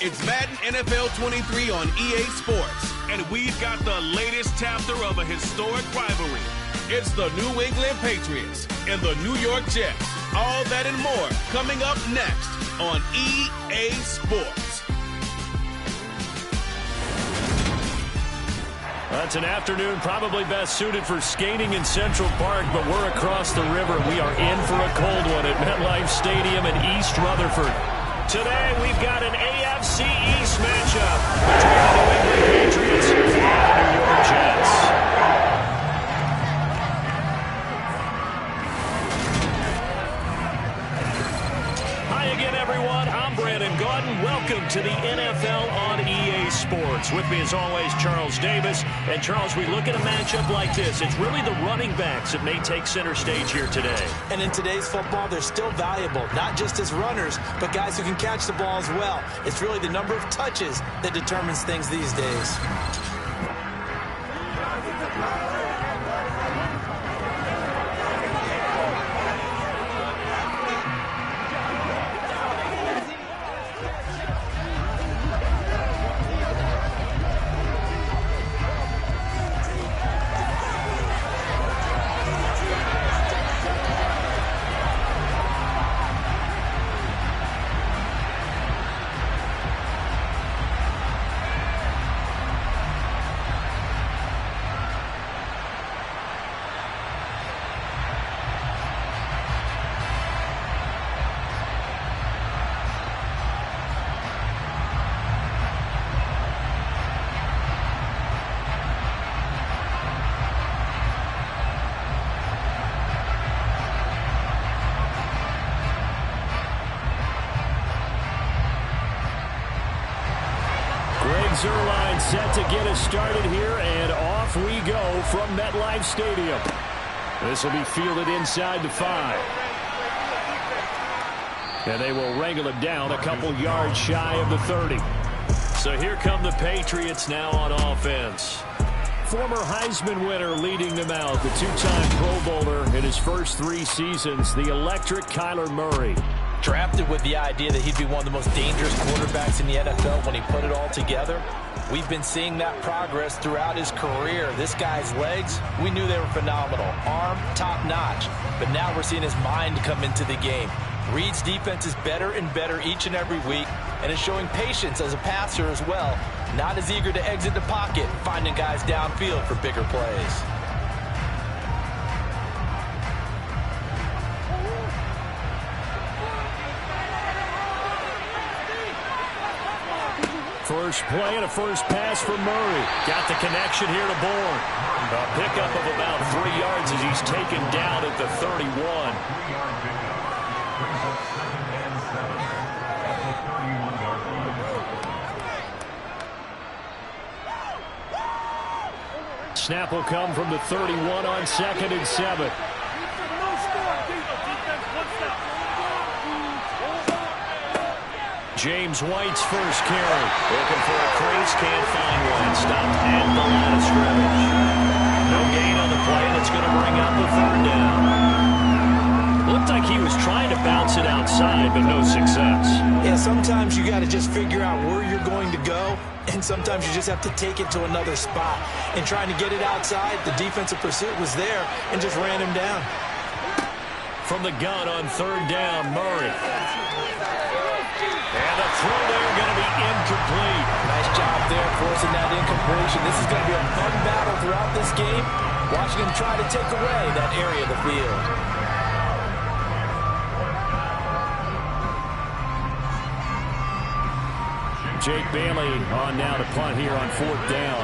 It's Madden NFL 23 on EA Sports, and we've got the latest chapter of a historic rivalry. It's the New England Patriots and the New York Jets. All that and more coming up next on EA Sports. It's an afternoon probably best suited for skating in Central Park, but we're across the river. We are in for a cold one at MetLife Stadium in East Rutherford. Today we've got an AFC East matchup between the New England Patriots and the New York Jets. Hi again, everyone. I'm Brandon Gaudin. Welcome to the NFL on EA Sports. With me, as always, Charles Davis. And, Charles, we look at a matchup like this. It's really the running backs that may take center stage here today. And in today's football, they're still valuable, not just as runners, but guys who can catch the ball as well. It's really the number of touches that determines things these days. Zerline set to get us started here, and off we go from MetLife Stadium. This will be fielded inside the 5. And they will wrangle him down a couple yards shy of the 30. So here come the Patriots now on offense. Former Heisman winner leading them out, the two-time Pro Bowler in his first 3 seasons, the electric Kyler Murray. Drafted with the idea that he'd be one of the most dangerous quarterbacks in the NFL when he put it all together. We've been seeing that progress throughout his career. This guy's legs, we knew they were phenomenal. Arm, top-notch. But now we're seeing his mind come into the game. Reed's defense is better and better each and every week, and is showing patience as a passer as well. Not as eager to exit the pocket, finding guys downfield for bigger plays. First play and a first pass for Murray. Got the connection here to Bourne. A pickup of about 3 yards as he's taken down at the 31. Snap will come from the 31 on 2nd and 7. James White's first carry. Looking for a crease, can't find one. Stopped at the line of scrimmage. No gain on the play, and it's going to bring up the 3rd down. Looked like he was trying to bounce it outside, but no success. Yeah, sometimes you got to just figure out where you're going to go, and sometimes you just have to take it to another spot. And trying to get it outside, the defensive pursuit was there and just ran him down. From the gun on 3rd down, Murray. And the throw there going to be incomplete. Nice job there forcing that incompletion. This is going to be a fun battle throughout this game. Watching him try to take away that area of the field. Jake Bailey on now to punt here on 4th down.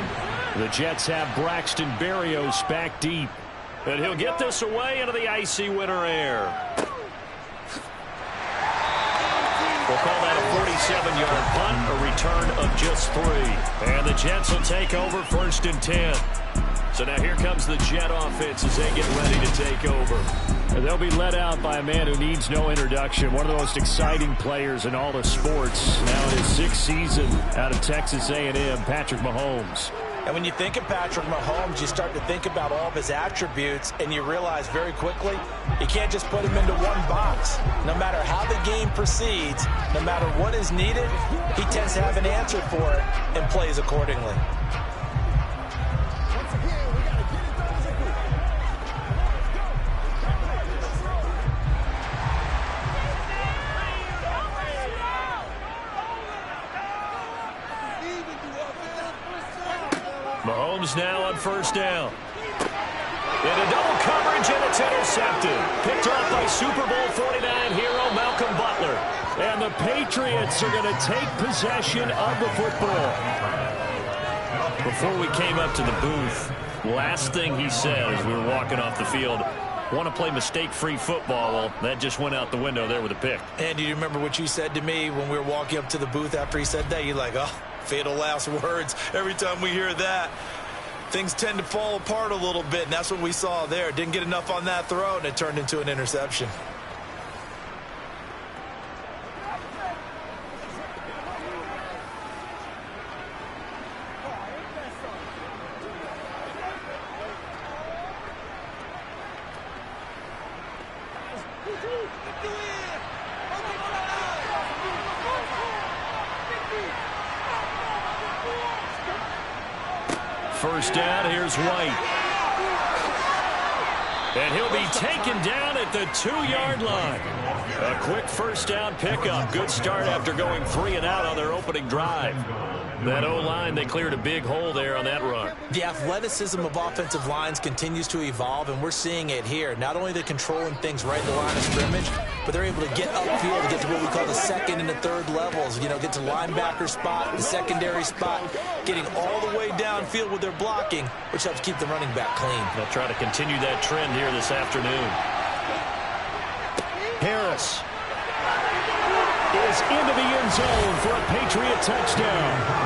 The Jets have Braxton Berrios back deep. And he'll get this away into the icy winter air. We'll call that a 47-yard punt, a return of just 3. And the Jets will take over 1st and 10. So now here comes the Jet offense as they get ready to take over. And they'll be led out by a man who needs no introduction. One of the most exciting players in all of sports. Now in his 6th season out of Texas A&M, Patrick Mahomes. And when you think of Patrick Mahomes, you start to think about all of his attributes, and you realize very quickly you can't just put him into one box. No matter how the game proceeds, no matter what is needed, he tends to have an answer for it and plays accordingly. Mahomes now on first down. In a double coverage, and it's intercepted. Picked off by Super Bowl 49 hero Malcolm Butler. And the Patriots are going to take possession of the football. Before we came up to the booth, last thing he said as we were walking off the field, want to play mistake-free football. Well, that just went out the window there with a pick. And do you remember what you said to me when we were walking up to the booth after he said that? You're like, oh, fatal last words. Every time we hear that, things tend to fall apart a little bit, and that's what we saw there. Didn't get enough on that throw, and it turned into an interception. First down, here's White. And he'll be taken down at the 2-yard line. A quick first down pickup. Good start after going 3 and out on their opening drive. That O-line, they cleared a big hole there on that run. The athleticism of offensive lines continues to evolve, and we're seeing it here. Not only they're controlling things right in the line of scrimmage, but they're able to get upfield to get to what we call the second and the third levels. You know, get to linebacker spot, the secondary spot, getting all the way downfield with their blocking, which helps keep the running back clean. They'll try to continue that trend here this afternoon. Harris is into the end zone for a Patriot touchdown.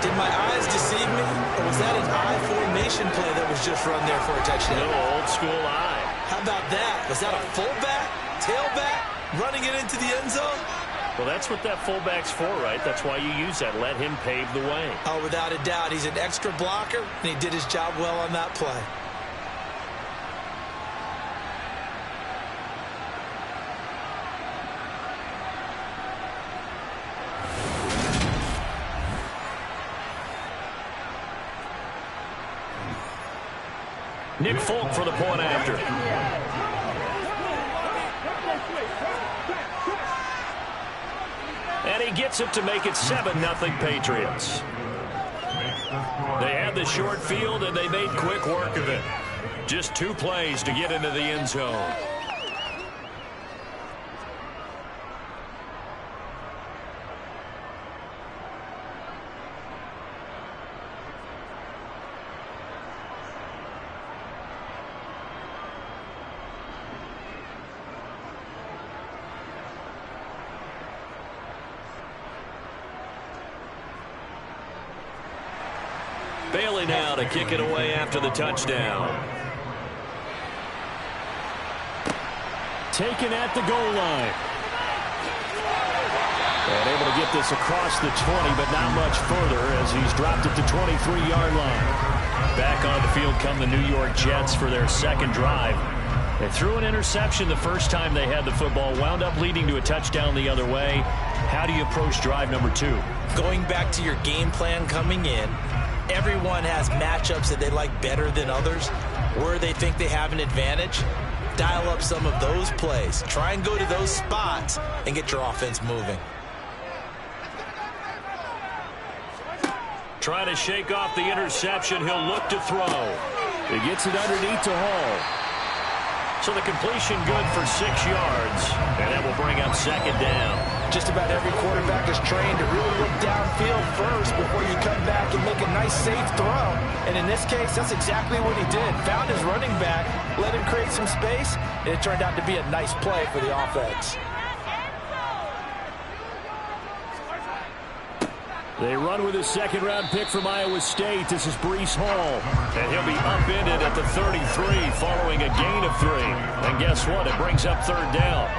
Did my eyes deceive me, or was that an I formation play that was just run there for a touchdown? No, old school I. How about that? Was that a fullback, tailback, running it into the end zone? Well, that's what that fullback's for, right? That's why you use that. Let him pave the way. Oh, without a doubt. He's an extra blocker, and he did his job well on that play. Nick Folk for the point after. And he gets it to make it 7-0 Patriots. They had the short field, and they made quick work of it. Just 2 plays to get into the end zone. Bailey now to kick it away after the touchdown. Taken at the goal line. And able to get this across the 20, but not much further as he's dropped it to 23-yard line. Back on the field come the New York Jets for their second drive. They threw an interception the first time they had the football, wound up leading to a touchdown the other way. How do you approach drive number 2? Going back to your game plan coming in, everyone has matchups that they like better than others, where they think they have an advantage. Dial up some of those plays. Try and go to those spots and get your offense moving. Trying to shake off the interception. He'll look to throw. He gets it underneath to Hall. So the completion good for 6 yards, and that will bring up second down. Just about every quarterback is trained to really look downfield first before you come back and make a nice, safe throw. And in this case, that's exactly what he did. Found his running back, let him create some space, and it turned out to be a nice play for the offense. They run with a second-round pick from Iowa State. This is Breece Hall. And he'll be upended at the 33 following a gain of 3. And guess what? It brings up third down.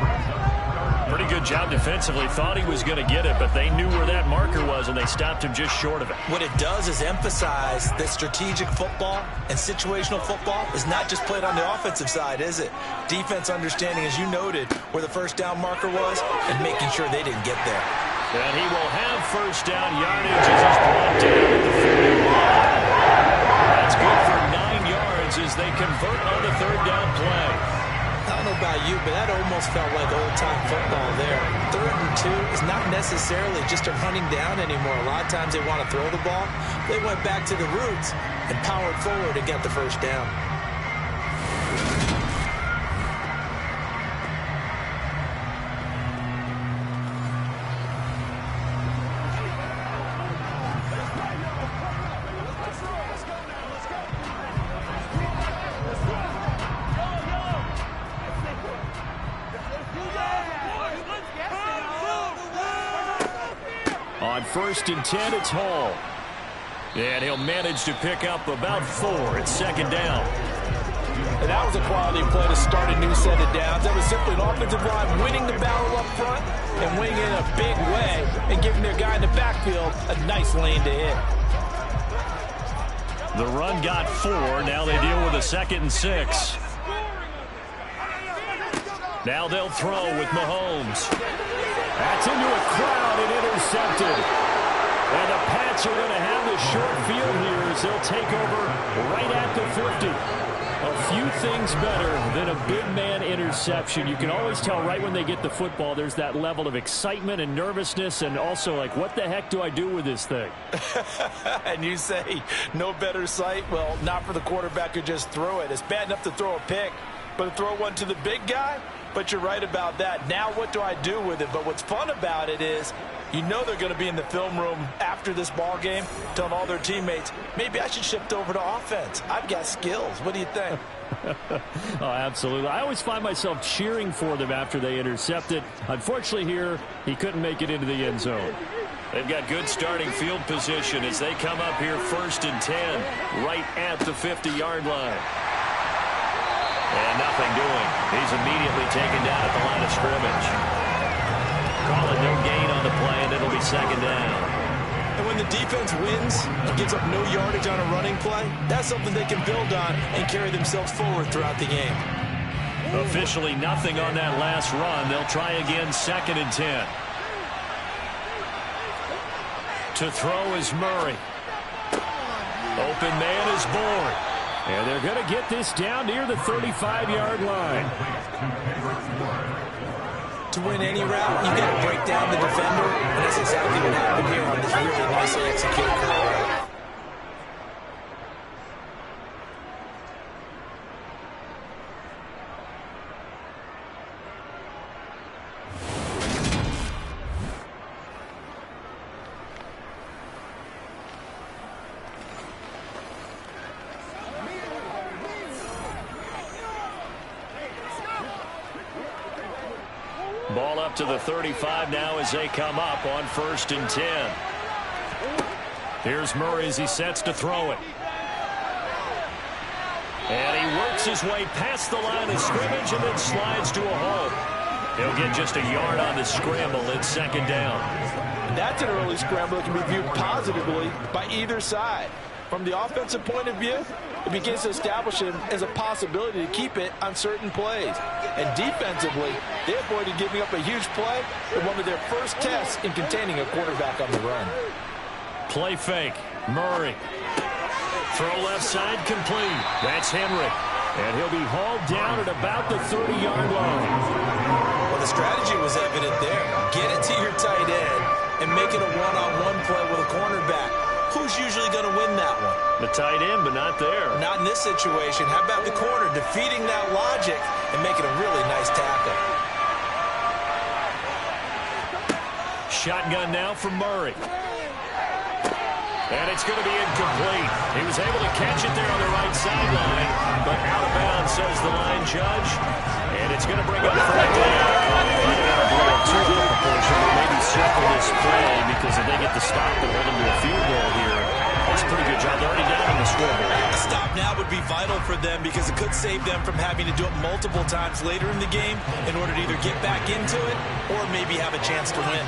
Pretty good job defensively. Thought he was going to get it, but they knew where that marker was, and they stopped him just short of it. What it does is emphasize that strategic football and situational football is not just played on the offensive side, is it? Defense understanding, as you noted, where the first down marker was and making sure they didn't get there. And he will have first down yardage as he's brought down at the 41. That's good for 9 yards as they convert on the third down play. I don't know about you, but that almost felt like old-time football there. 3rd and 2 is not necessarily just a running down anymore. A lot of times they want to throw the ball. They went back to the roots and powered forward and got the first down. On 1st and 10, it's Hall. And he'll manage to pick up about 4. It's 2nd down. And that was a quality play to start a new set of downs. That was simply an offensive line winning the battle up front and winning in a big way and giving their guy in the backfield a nice lane to hit. The run got 4. Now they deal with a 2nd and 6. Now they'll throw with Mahomes. That's into a crowd and intercepted. And the Pats are going to have the short field here as they'll take over right at the 50. A few things better than a big man interception. You can always tell right when they get the football, there's that level of excitement and nervousness and also like, what the heck do I do with this thing? And you say, no better sight? Well, not for the quarterback who just threw it. It's bad enough to throw a pick, but to throw one to the big guy? But you're right about that. Now what do I do with it? But what's fun about it is you know they're going to be in the film room after this ball game telling all their teammates, maybe I should shift over to offense. I've got skills. What do you think? Oh, absolutely. I always find myself cheering for them after they intercept it. Unfortunately here, he couldn't make it into the end zone. They've got good starting field position as they come up here 1st and 10 right at the 50-yard line. And nothing doing. He's immediately taken down at the line of scrimmage. Call it no gain on the play, and it'll be 2nd down. And when the defense wins and gives up no yardage on a running play, that's something they can build on and carry themselves forward throughout the game. Officially nothing on that last run. They'll try again 2nd and 10. To throw is Murray. Open man is Bourne. And they're going to get this down near the 35-yard line. To win any route, you've got to break down the defender. And that's exactly what happened here on this really nicely executed route. Ball up to the 35 now as they come up on 1st and 10. Here's Murray as he sets to throw it. And he works his way past the line of scrimmage and then slides to a hole. He'll get just a yard on the scramble. It's 2nd down. That's an early scramble that can be viewed positively by either side. From the offensive point of view, it begins to establish him as a possibility to keep it on certain plays. And defensively, they avoided giving up a huge play in one of their first tests in containing a quarterback on the run. Play fake. Murray. Throw left side complete. That's Henry. And he'll be hauled down at about the 30-yard line. Well, the strategy was evident there. Get it to your tight end and make it a one-on-one play with a cornerback. Who's usually going to win that one? The tight end, but not there. Not in this situation. How about the corner defeating that logic and making a really nice tackle? Shotgun now from Murray. And it's going to be incomplete. He was able to catch it there on the right sideline, but out of bounds, says the line judge. And it's going to bring up 4th down. Maybe circle this play because if they get the stop and hold them to a field goal here, it's pretty good job. They're already down on the scoreboard. A stop now would be vital for them because it could save them from having to do it multiple times later in the game in order to either get back into it or maybe have a chance to win.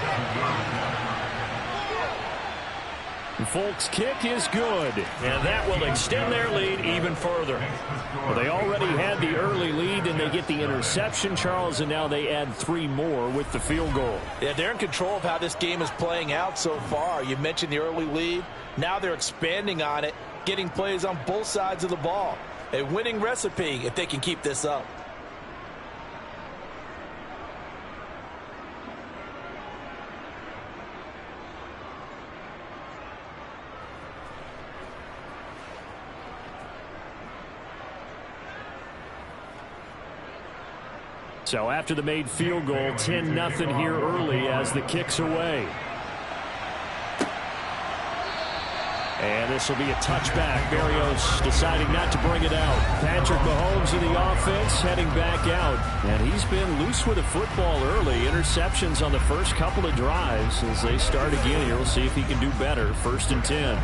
Folks, kick is good, and that will extend their lead even further. Well, they already had the early lead, and they get the interception, Charles, and now they add 3 more with the field goal. Yeah, they're in control of how this game is playing out so far. You mentioned the early lead. Now they're expanding on it, getting plays on both sides of the ball. A winning recipe if they can keep this up. So after the made field goal, 10-0 here early as the kick's away. And this will be a touchback. Berrios deciding not to bring it out. Patrick Mahomes in the offense heading back out. And he's been loose with the football early. Interceptions on the first couple of drives. As they start again here, we'll see if he can do better. 1st and 10.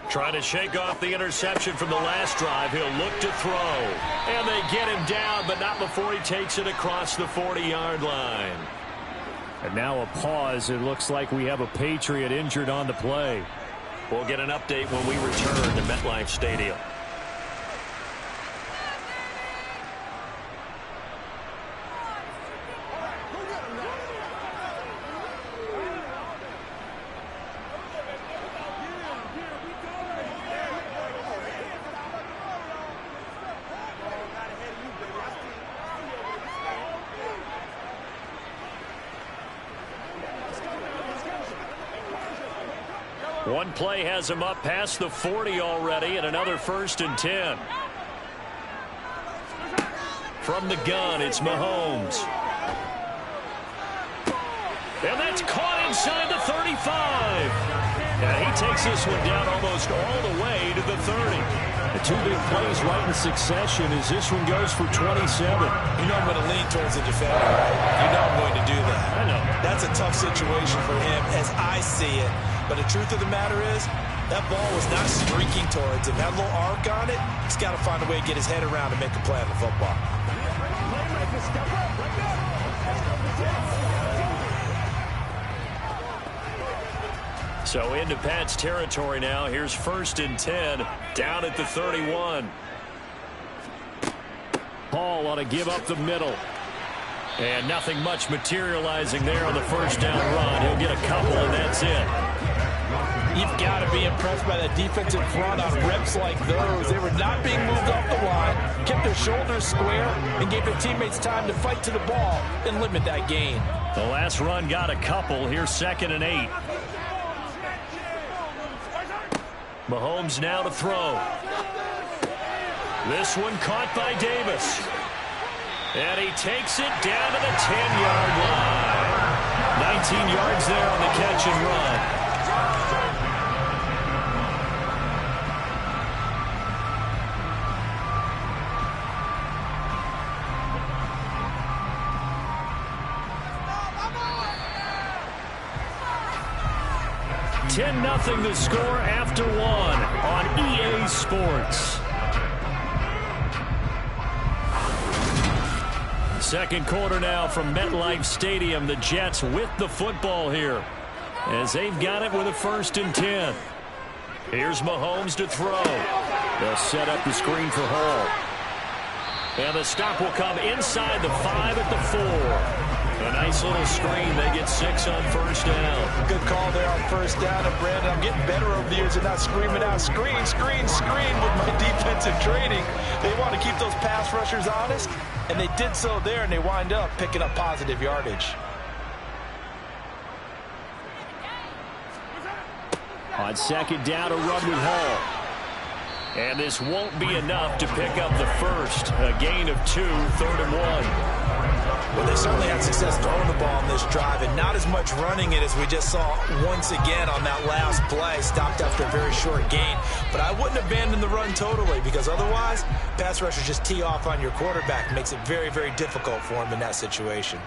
Trying to shake off the interception from the last drive. He'll look to throw. And they get him down, but not before he takes it across the 40-yard line. And now a pause. It looks like we have a Patriot injured on the play. We'll get an update when we return to MetLife Stadium. One play has him up past the 40 already, and another 1st and 10. From the gun, it's Mahomes. And that's caught inside the 35. And he takes this one down almost all the way to the 30. The 2 big plays right in succession as this one goes for 27. You know I'm going to lean towards the defender, right? You know I'm going to do that. I know. That's a tough situation for him as I see it. But the truth of the matter is, that ball was not streaking towards him. That little arc on it, he's got to find a way to get his head around and make a play on the football. So into Pat's territory now. Here's 1st and 10, down at the 31. Paul ought to give up the middle. And nothing much materializing there on the 1st down run. He'll get a couple, and that's it. You've got to be impressed by that defensive front on reps like those. They were not being moved off the line, kept their shoulders square, and gave their teammates time to fight to the ball and limit that gain. The last run got a couple. Here's 2nd and 8. Mahomes now to throw. This one caught by Davis. And he takes it down to the 10-yard line. 19 yards there on the catch and run. Nothing the score after 1 on EA Sports. Second quarter now from MetLife Stadium. The Jets with the football here as they've got it with a 1st and 10. Here's Mahomes to throw. They'll set up the screen for Hall. And the stop will come inside the 5 at the 4. A nice little screen. They get 6 on 1st down. Good call there on 1st down. And Brandon, I'm getting better over the years and not screaming out, screen, screen, screen with my defensive training. They want to keep those pass rushers honest, and they did so there, and they wind up picking up positive yardage. On 2nd down, a run with Hall. And this won't be enough to pick up the 1st. A gain of 2, 3rd and 1. Well, they certainly had success throwing the ball on this drive and not as much running it as we just saw once again on that last play. Stopped after a very short gain. But I wouldn't abandon the run totally because otherwise, pass rushers just tee off on your quarterback. It makes it very, very difficult for him in that situation.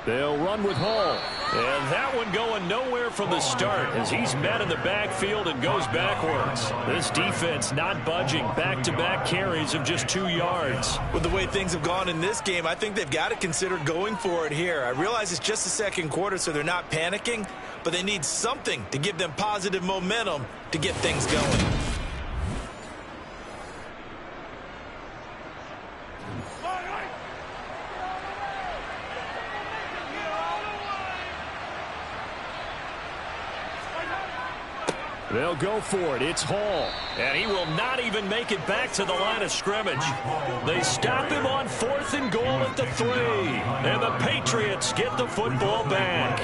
They'll run with Hall. And that one going nowhere from the start as he's met in the backfield and goes backwards. This defense not budging. Back-to-back carries of just 2 yards. With the way things have gone in this game, I think they've got to consider going for it here. I realize it's just the second quarter, so they're not panicking, but they need something to give them positive momentum to get things going. They'll go for it. It's Hall. And he will not even make it back to the line of scrimmage. They stop him on 4th and goal at the 3. And the Patriots get the football back.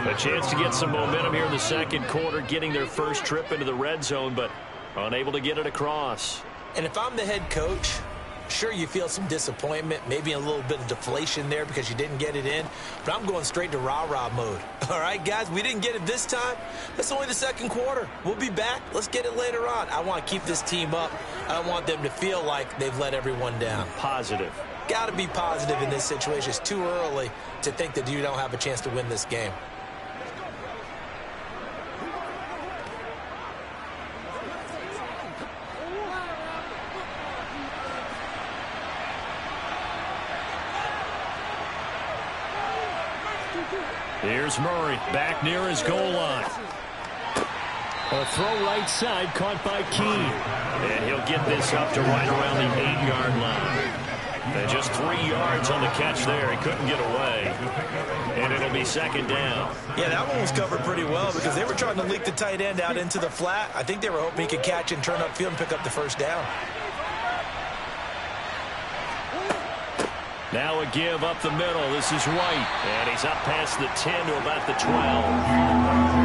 A chance to get some momentum here in the second quarter, getting their first trip into the red zone, but unable to get it across. And if I'm the head coach, sure, you feel some disappointment, maybe a little bit of deflation there because you didn't get it in, but I'm going straight to rah-rah mode. All right, guys, we didn't get it this time. That's only the second quarter. We'll be back. Let's get it later on. I want to keep this team up. I don't want them to feel like they've let everyone down. Positive. Got to be positive in this situation. It's too early to think that you don't have a chance to win this game. Here's Murray back near his goal line. A throw right side caught by Keene. And he'll get this up to right around the 8-yard line. And just 3 yards on the catch there. He couldn't get away. And it'll be second down. Yeah, that one was covered pretty well because they were trying to leak the tight end out into the flat. I think they were hoping he could catch and turn upfield and pick up the first down. Now a give up the middle. This is White. And he's up past the 10 to about the 12.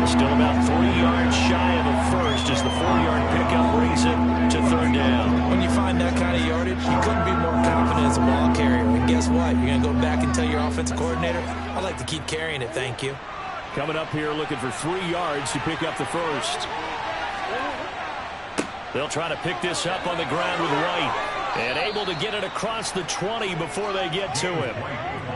Still about 3 yards shy of a first as the 4-yard pickup brings it to third down. When you find that kind of yardage, you couldn't be more confident as a ball carrier. And guess what? You're going to go back and tell your offensive coordinator, I'd like to keep carrying it, thank you. Coming up here looking for 3 yards to pick up the first. They'll try to pick this up on the ground with White. And able to get it across the 20 before they get to him.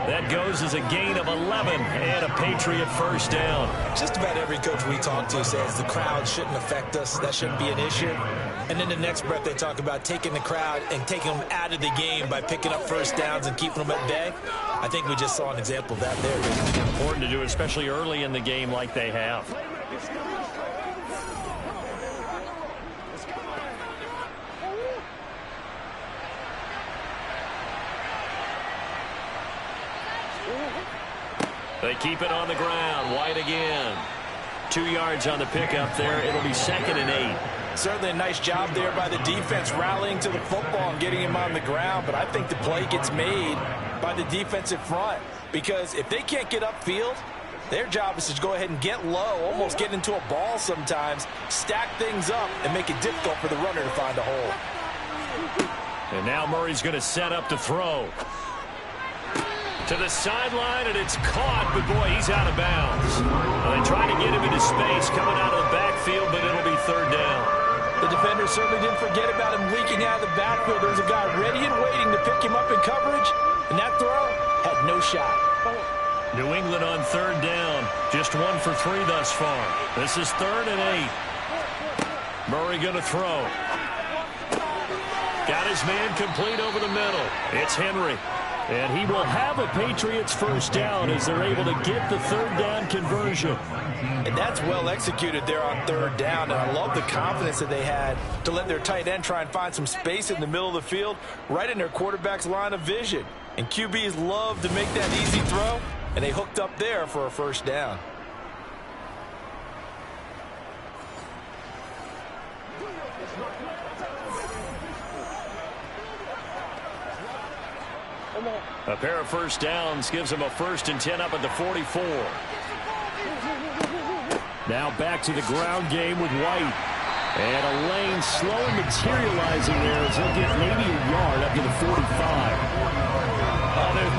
That goes as a gain of 11 and a Patriot first down. Just about every coach we talk to says the crowd shouldn't affect us. That shouldn't be an issue. And then the next breath they talk about taking the crowd and taking them out of the game by picking up first downs and keeping them at bay. I think we just saw an example of that there. It's important to do, especially early in the game like they have. They keep it on the ground. White again. 2 yards on the pickup there. It'll be 2nd and 8. Certainly a nice job there by the defense rallying to the football and getting him on the ground. But I think the play gets made by the defensive front. Because if they can't get upfield, their job is to go ahead and get low, almost get into a ball sometimes, stack things up, and make it difficult for the runner to find a hole. And now Murray's going to set up to throw. To the sideline, and it's caught, but boy, he's out of bounds. Well, they try to get him into space coming out of the backfield, but it'll be third down. The defender certainly didn't forget about him leaking out of the backfield. There's a guy ready and waiting to pick him up in coverage, and that throw had no shot. New England on third down. Just 1 for 3 thus far. This is 3rd and 8. Murray going to throw. Got his man complete over the middle. It's Henry. And he will have a Patriots first down as they're able to get the third down conversion. And that's well executed there on third down. And I love the confidence that they had to let their tight end try and find some space in the middle of the field, right in their quarterback's line of vision. And QBs love to make that easy throw, and they hooked up there for a first down. A pair of first downs gives them a 1st and 10 up at the 44. Now back to the ground game with White. And a lane slowly materializing there as he'll get maybe a yard up to the 45.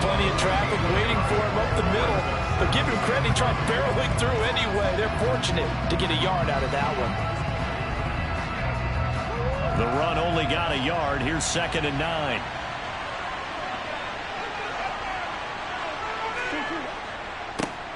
plenty of traffic waiting for him up the middle. But give him credit, he tried barreling through anyway. They're fortunate to get a yard out of that one. The run only got a yard. Here's 2nd and 9.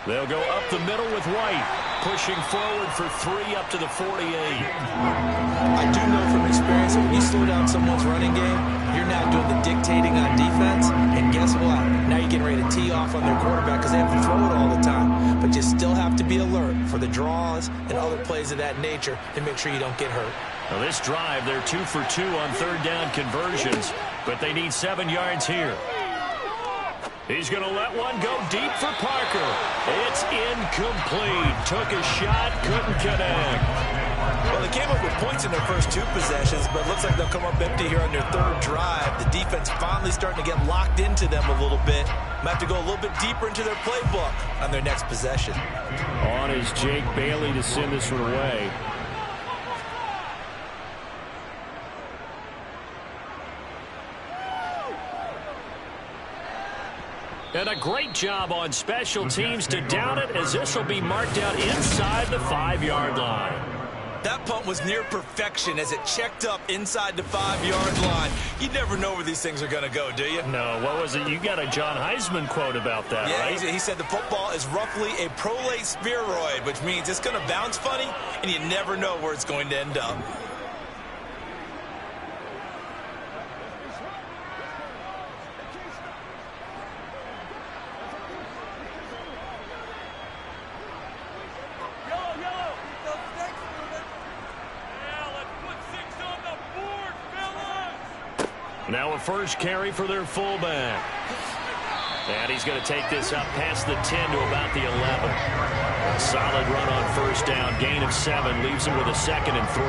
They'll go up the middle with White, pushing forward for 3 up to the 48. I do know from experience that when you slow down someone's running game, you're now doing the dictating on defense. And guess what? Now you're getting ready to tee off on their quarterback because they have to throw it all the time. But you still have to be alert for the draws and other plays of that nature and make sure you don't get hurt. Well, this drive, they're 2 for 2 on 3rd down conversions, but they need 7 yards here. He's going to let one go deep for Parker. It's incomplete. Took a shot, couldn't connect. Well, they came up with points in their first 2 possessions, but it looks like they'll come up empty here on their 3rd drive. The defense finally starting to get locked into them a little bit. Might have to go a little bit deeper into their playbook on their next possession. On is Jake Bailey to send this one away. And a great job on special teams to down it, as this will be marked out inside the 5-yard line. That punt was near perfection as it checked up inside the 5-yard line. You never know where these things are going to go, do you? No, what was it? You got a John Heisman quote about that, right? He said the football is roughly a prolate spheroid, which means it's going to bounce funny, and you never know where it's going to end up. Now a first carry for their fullback. And he's going to take this up past the 10 to about the 11. A solid run on 1st down. Gain of 7 leaves him with a 2nd and 3.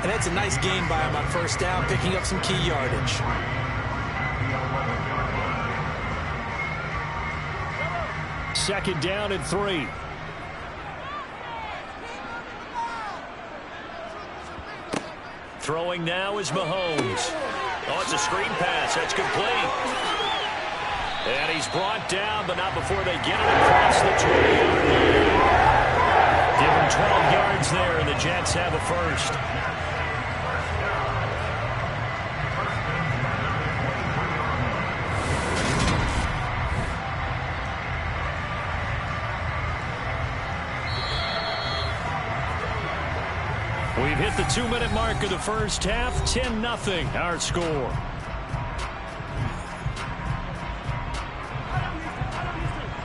And that's a nice gain by him on 1st down, picking up some key yardage. Second down and 3. Throwing now is Mahomes. Oh, it's a screen pass. That's complete. And he's brought down, but not before they get it across the 20-yard line. Give him 12 yards there, and the Jets have a first. We've hit the 2-minute mark of the first half. 10-0 our score.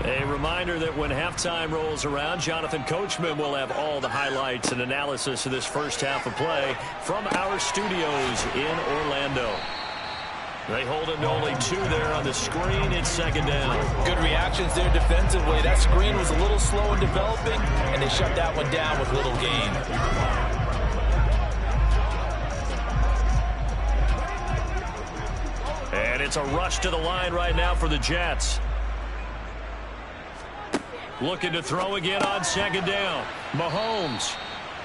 A reminder that when halftime rolls around, Jonathan Coachman will have all the highlights and analysis of this first half of play from our studios in Orlando. They hold him to only 2 there on the screen. It's 2nd down. Good reactions there defensively. That screen was a little slow in developing, and they shut that one down with little gain. And it's a rush to the line right now for the Jets. Looking to throw again on 2nd down. Mahomes.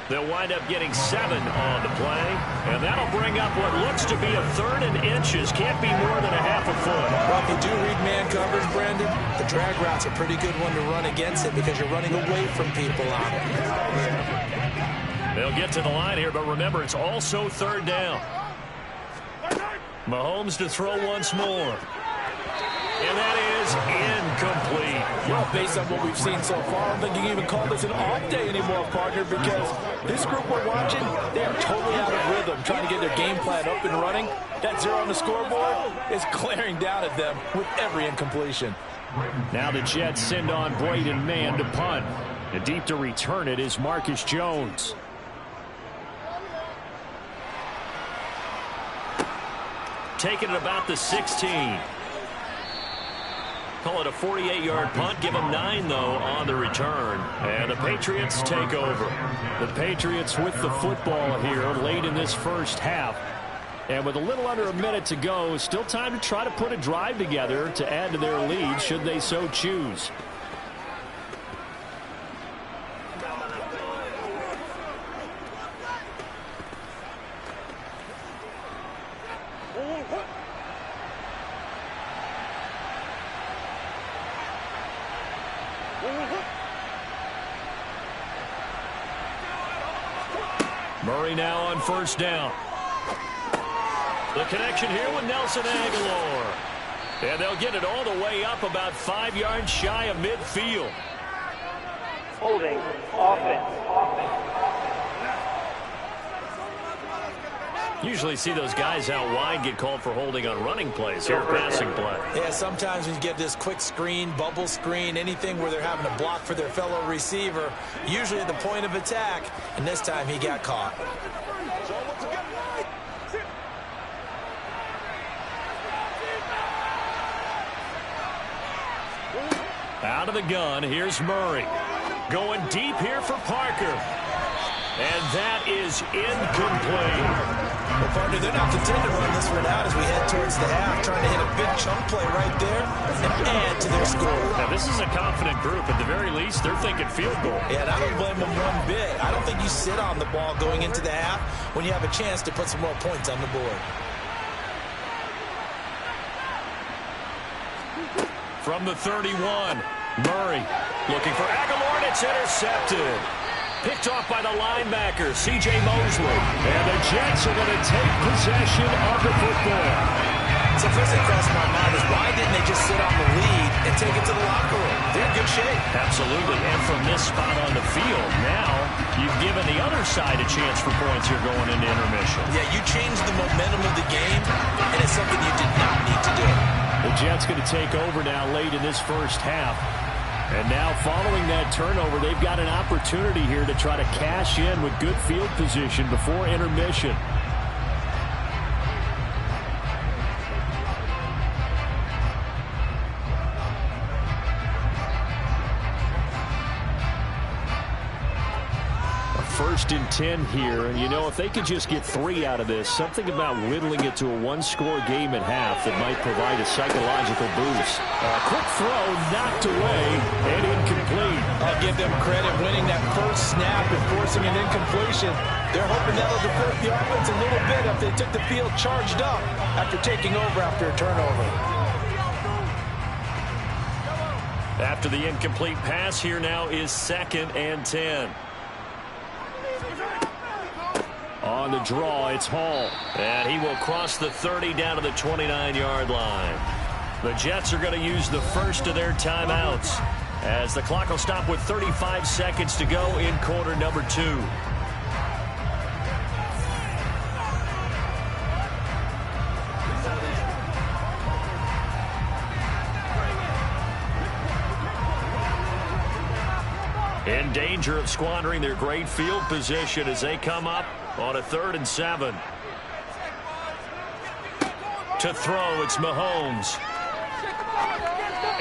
They'll wind up getting 7 on the play. And that'll bring up what looks to be a 3rd and inches. Can't be more than a half a foot. Well, if you do read man coverage, Brandon, the drag route's a pretty good one to run against it because you're running away from people on it. They'll get to the line here, but remember, it's also 3rd down. Mahomes to throw once more. And that is incomplete. Well, based on what we've seen so far, I don't think you can even call this an off day anymore, partner, because this group we're watching, they are totally out of rhythm, trying to get their game plan up and running. That 0 on the scoreboard is glaring down at them with every incompletion. Now the Jets send on Braden Mann to punt. And deep to return it is Marcus Jones. Taking it about the 16. Call it a 48-yard punt. Give them 9, though, on the return. And the Patriots take over. The Patriots with the football here late in this first half. And with a little under a minute to go, still time to try to put a drive together to add to their lead should they so choose. Murray now on first down. The connection here with Nelson Aguilar. And they'll get it all the way up about 5 yards shy of midfield. Holding offense. Usually see those guys out wide get called for holding on running plays. Here, passing play. Yeah, sometimes when you get this quick screen, bubble screen, anything where they're having to block for their fellow receiver, usually at the point of attack, and this time he got caught. Out of the gun, here's Murray. Going deep here for Parker. And that is incomplete. Well, partner, they're not content to run this one out as we head towards the half, trying to hit a big chunk play right there and add to their score. Now, this is a confident group. At the very least, they're thinking field goal. Yeah, and I don't blame them one bit. I don't think you sit on the ball going into the half when you have a chance to put some more points on the board. From the 31, Murray looking for Aguilar, and it's intercepted. Picked off by the linebacker, C.J. Mosley. And the Jets are going to take possession of the football. So first thing crossed my mind is why didn't they just sit on the lead and take it to the locker room? They're in good shape. Absolutely. And from this spot on the field, now you've given the other side a chance for points here going into intermission. Yeah, you changed the momentum of the game, and it's something you did not need to do. The Jets going to take over now late in this first half. And now following that turnover, they've got an opportunity here to try to cash in with good field position before intermission. First and 10 here, and you know, if they could just get 3 out of this, something about whittling it to a one-score game at half that might provide a psychological boost. A quick throw knocked away and incomplete. I'll give them credit winning that first snap and forcing an incompletion. They're hoping that'll divert the offense a little bit if they took the field charged up after taking over after a turnover. After the incomplete pass, here now is 2nd and 10. On the draw, it's Hall. And he will cross the 30 down to the 29-yard line. The Jets are going to use the first of their timeouts as the clock will stop with 35 seconds to go in quarter number 2. In danger of squandering their great field position as they come up on a 3rd and 7. To throw, it's Mahomes.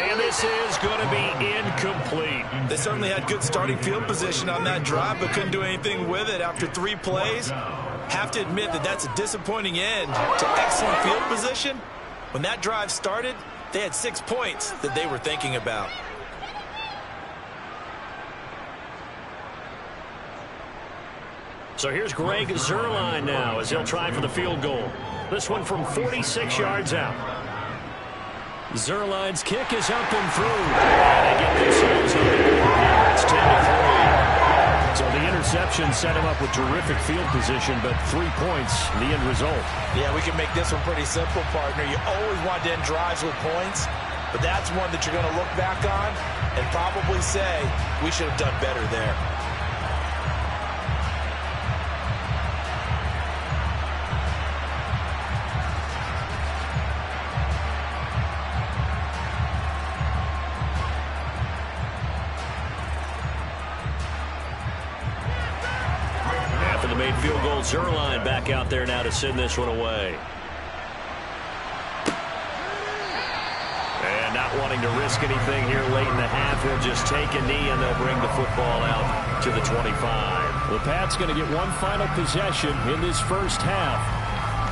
And this is going to be incomplete. They certainly had good starting field position on that drive, but couldn't do anything with it after 3 plays. Have to admit that that's a disappointing end to excellent field position. When that drive started, they had 6 points that they were thinking about. So here's Greg Zuerlein now as he'll try for the field goal. This one from 46 yards out. Zuerlein's kick is up and through. And they get themselves on the board here. It's 10-3. So the interception set him up with terrific field position, but 3 points, the end result. Yeah, we can make this one pretty simple, partner. You always want to end drives with points, but that's one that you're going to look back on and probably say, we should have done better there. Made field goal. Zuerlein back out there now to send this one away. And not wanting to risk anything here late in the half, he'll just take a knee and they'll bring the football out to the 25. The Pats going to get one final possession in this first half.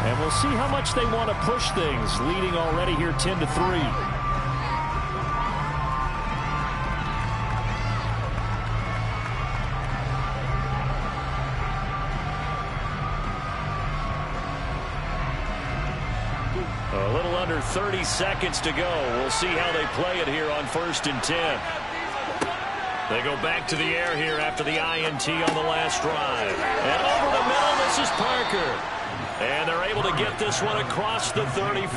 And we'll see how much they want to push things, leading already here 10-3. A little under 30 seconds to go. We'll see how they play it here on 1st and 10. They go back to the air here after the INT on the last drive. And over the middle. This is Parker. And they're able to get this one across the 35.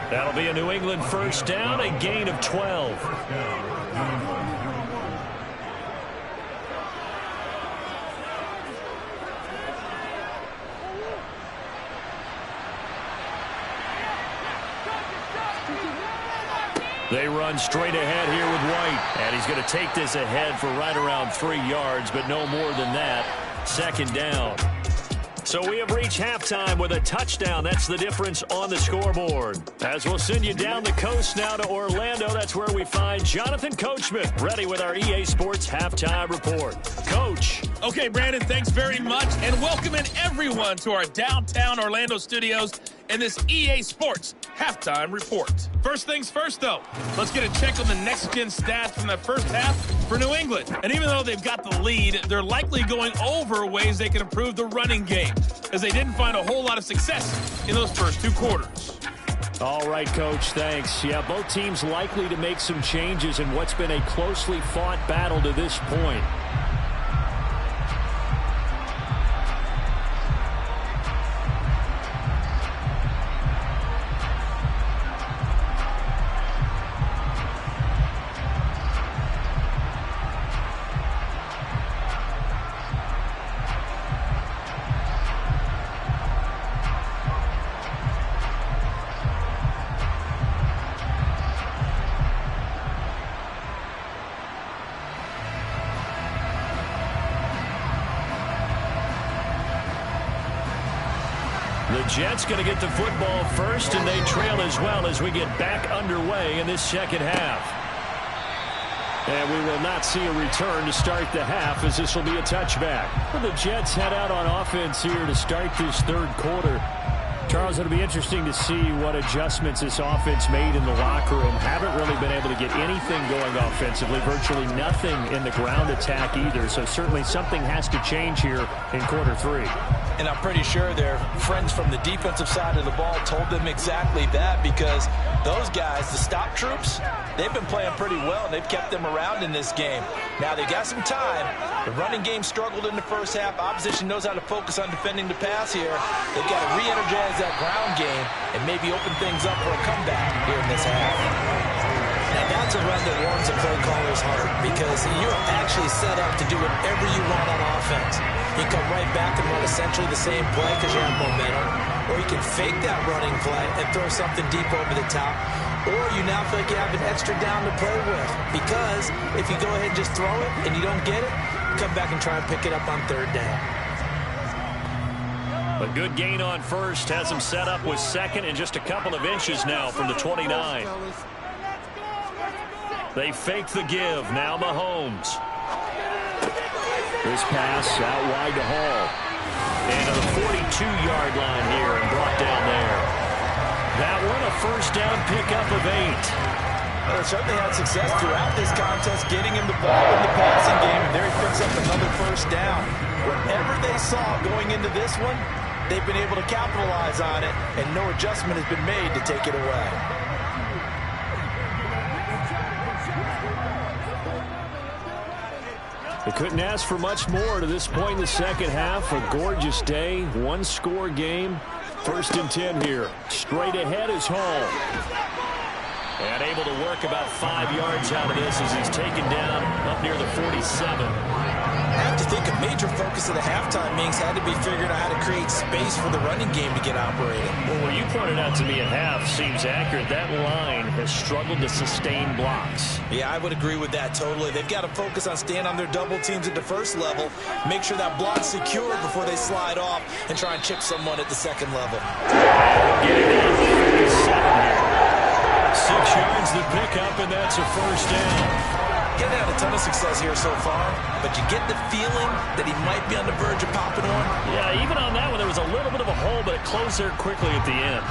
That'll be a New England first down, a gain of 12. They run straight ahead here with White. And he's going to take this ahead for right around 3 yards, but no more than that. Second down. So we have reached halftime with a touchdown. That's the difference on the scoreboard. As we'll send you down the coast now to Orlando, that's where we find Jonathan Coachman ready with our EA Sports Halftime Report. Coach. Okay, Brandon, thanks very much. And welcome in everyone to our downtown Orlando studios and this EA Sports Halftime Report. First things first, though, let's get a check on the next-gen stats from that first half for New England. And even though they've got the lead, they're likely going over ways they can improve the running game, as they didn't find a whole lot of success in those first 2 quarters. All right, Coach, thanks. Yeah, both teams likely to make some changes in what's been a closely fought battle to this point. The Jets going to get the football first, and they trail as well as we get back underway in this second half. And we will not see a return to start the half, as this will be a touchback. Well, the Jets head out on offense here to start this third quarter. Charles, it'll be interesting to see what adjustments this offense made in the locker room. Haven't really been able to get anything going offensively, virtually nothing in the ground attack either. So certainly something has to change here in quarter 3. And I'm pretty sure their friends from the defensive side of the ball told them exactly that, because those guys, the stop troops, they've been playing pretty well, and they've kept them around in this game. Now, they got some time. The running game struggled in the first half. Opposition knows how to focus on defending the pass here. They've got to re-energize that ground game and maybe open things up for a comeback here in this half. Now, that's a run that warms a play caller's heart, because you're actually set up to do whatever you want on offense. You come right back and run essentially the same play because you have momentum, or you can fake that running play and throw something deep over the top, or you now feel like you have an extra down to play with, because if you go ahead and just throw it and you don't get it, come back and try and pick it up on third down. A good gain on first has him set up with second and just a couple of inches now from the 29. They fake the give. Now Mahomes. This pass out wide to Hall. And to the 42-yard line here and brought down there. That one a first down pickup of 8. Well, they certainly had success throughout this contest, getting him the ball in the passing game, and there he picks up another first down. Whatever they saw going into this one, they've been able to capitalize on it, and no adjustment has been made to take it away. They couldn't ask for much more to this point in the second half. A gorgeous day, one-score game. 1st and 10 here. Straight ahead is Hall. And able to work about 5 yards out of this as he's taken down up near the 47. I have to think a major focus of the halftime meetings had to be figuring out how to create space for the running game to get operated. Well, what you pointed out to me at half seems accurate. That line has struggled to sustain blocks. Yeah, I would agree with that totally. They've got to focus on staying on their double teams at the first level, make sure that block's secure before they slide off, and try and chip someone at the second level. Getting down to 57 here. 6 yards the pickup, and that's a first down. He hasn't had a ton of success here so far, but you get the feeling that he might be on the verge of popping one. Yeah, even on that one, there was a little bit of a hole, but it closed there quickly at the end.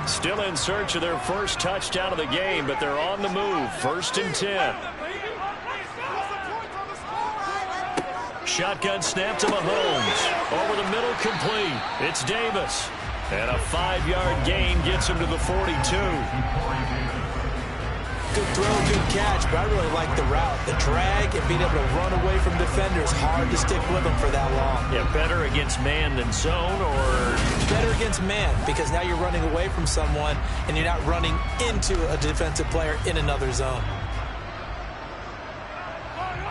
Still in search of their first touchdown of the game, but they're on the move. 1st and 10. Shotgun snap to Mahomes. Over the middle, complete. It's Davis. And a 5-yard gain gets him to the 42. Good throw, good catch, but I really like the route. The drag and being able to run away from defenders, hard to stick with them for that long. Yeah, better against man than zone, or? Better against man, because now you're running away from someone and you're not running into a defensive player in another zone.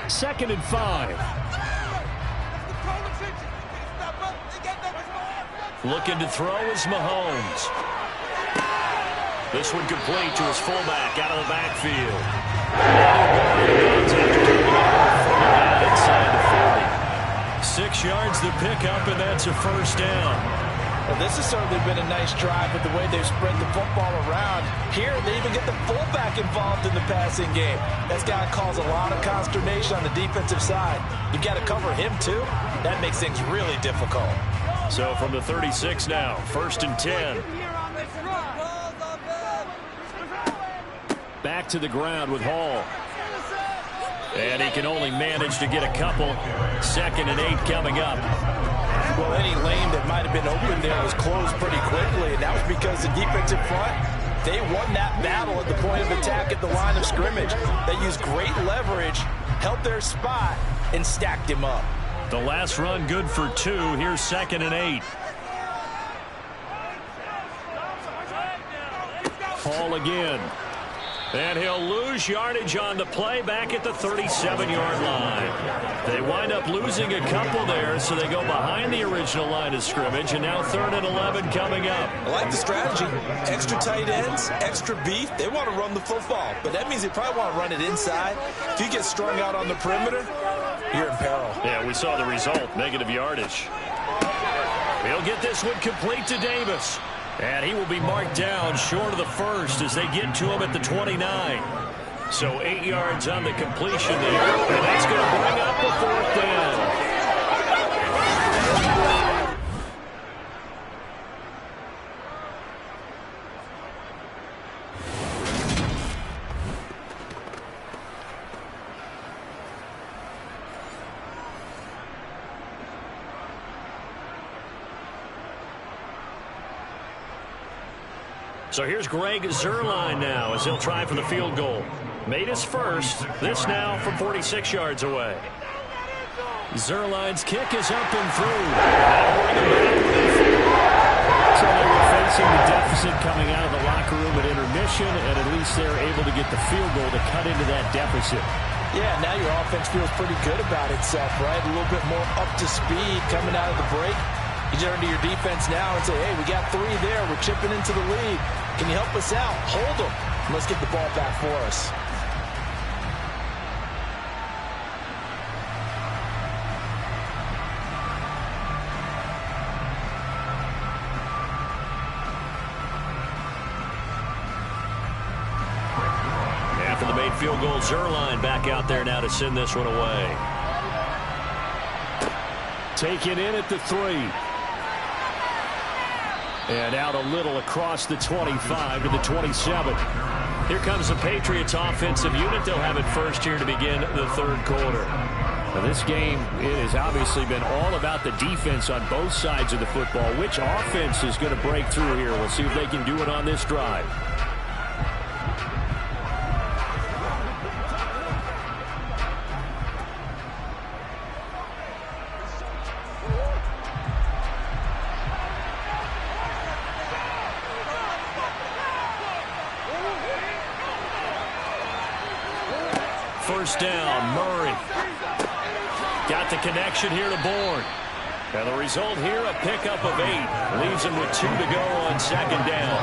2nd and 5. Looking to throw is Mahomes. This one complete to his fullback out of the backfield. Inside the 40. 6 yards the pickup, and that's a first down. Well, this has certainly been a nice drive with the way they've spread the football around. Here, they even get the fullback involved in the passing game. That's got to cause a lot of consternation on the defensive side. You've got to cover him, too. That makes things really difficult. So from the 36 now, 1st and 10. Back to the ground with Hall. And he can only manage to get a couple. 2nd and 8 coming up. Well, any lane that might have been open there was closed pretty quickly, and that was because the defensive front, they won that battle at the point of attack at the line of scrimmage. They used great leverage, held their spot, and stacked him up. The last run good for 2. Here's 2nd and 8. Hall again. And he'll lose yardage on the play back at the 37-yard line. They wind up losing a couple there, so they go behind the original line of scrimmage, and now 3rd and 11 coming up. I like the strategy. Extra tight ends, extra beef. They want to run the football, but that means they probably want to run it inside. If you get strung out on the perimeter, you're in peril. Yeah, we saw the result, negative yardage. He'll get this one complete to Davis. And he will be marked down short of the first as they get to him at the 29. So 8 yards on the completion there. And that's going to bring up the 4th down. So here's Greg Zuerlein now as he'll try for the field goal. Made his first. This now from 46 yards away. Zuerlein's kick is up and through. So they were facing the deficit coming out of the locker room at intermission, and at least they're able to get the field goal to cut into that deficit. Yeah, now your offense feels pretty good about itself, right? A little bit more up to speed coming out of the break. You turn to your defense now and say, hey, we got 3 there. We're chipping into the lead. Can you help us out? Hold them. Let's get the ball back for us. After the made field goal, Zuerlein back out there now to send this one away. Taken in at the 3. And out a little across the 25 to the 27. Here comes the Patriots offensive unit. They'll have it first here to begin the 3rd quarter. Now this game, it has obviously been all about the defense on both sides of the football. Which offense is going to break through here? We'll see if they can do it on this drive. First down, Murray. Got the connection here to Bourne. And the result here, a pickup of 8. Leaves him with 2 to go on 2nd down.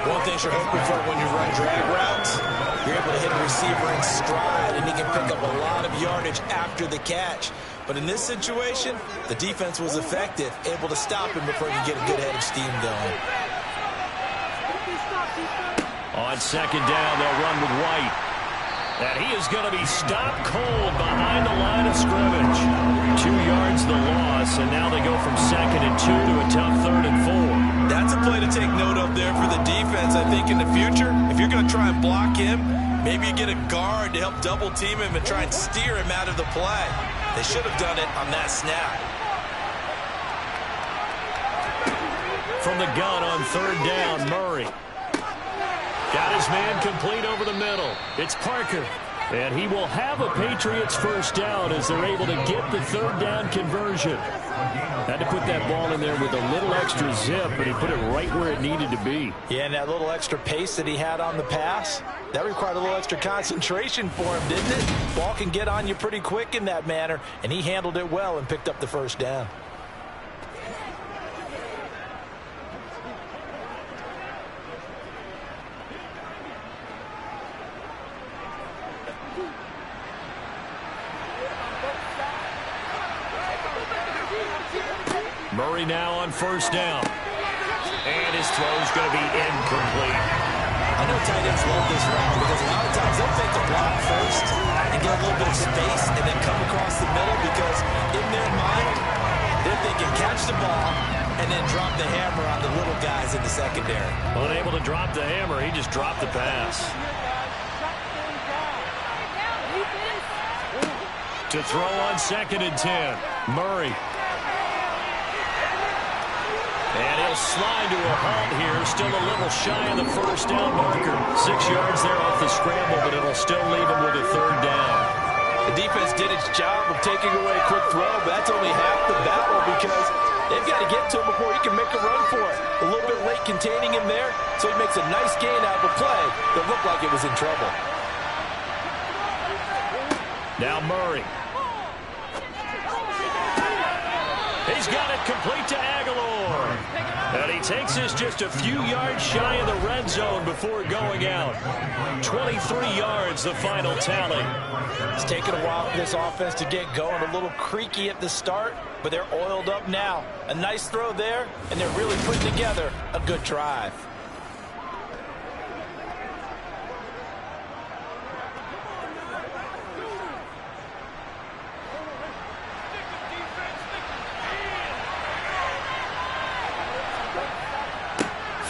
One thing you're hoping for when you run drag routes, you're able to hit a receiver in stride, and he can pick up a lot of yardage after the catch. But in this situation, the defense was effective, able to stop him before he could get a good head of steam going. On 2nd down, they'll run with White. And he is going to be stopped cold behind the line of scrimmage. 2 yards the loss, and now they go from 2nd and 2 to a tough 3rd and 4. That's a play to take note of there for the defense. I think in the future, if you're going to try and block him, maybe you get a guard to help double team him and try and steer him out of the play. They should have done it on that snap. From from the gun on third down. Murray got his man complete over the middle. It's Parker. And he will have a Patriots first down as they're able to get the third down conversion. Had to put that ball in there with a little extra zip, but he put it right where it needed to be. Yeah, and that little extra pace that he had on the pass, that required a little extra concentration for him, didn't it? Ball can get on you pretty quick in that manner, and he handled it well and picked up the first down. Murray now on first down. And his throw's going to be incomplete. I know tight ends love this route because a lot of times they'll take the block first and get a little bit of space and then come across the middle because in their mind, they're thinking catch the ball and then drop the hammer on the little guys in the secondary. Unable to drop the hammer, he just dropped the pass. To throw on 2nd and 10, Murray. And he'll slide to a halt here, still a little shy of the first down marker. 6 yards there off the scramble, but it'll still leave him with a third down. The defense did its job of taking away a quick throw, but that's only half the battle because they've got to get to him before he can make a run for it. A little bit late containing him there, so he makes a nice gain out of a play that looked like it was in trouble. Now Murray. He's got it complete to Aguilar. And he takes us just a few yards shy of the red zone before going out. 23 yards, the final tally. It's taken a while for this offense to get going. A little creaky at the start, but they're oiled up now. A nice throw there, and they're really putting together a good drive.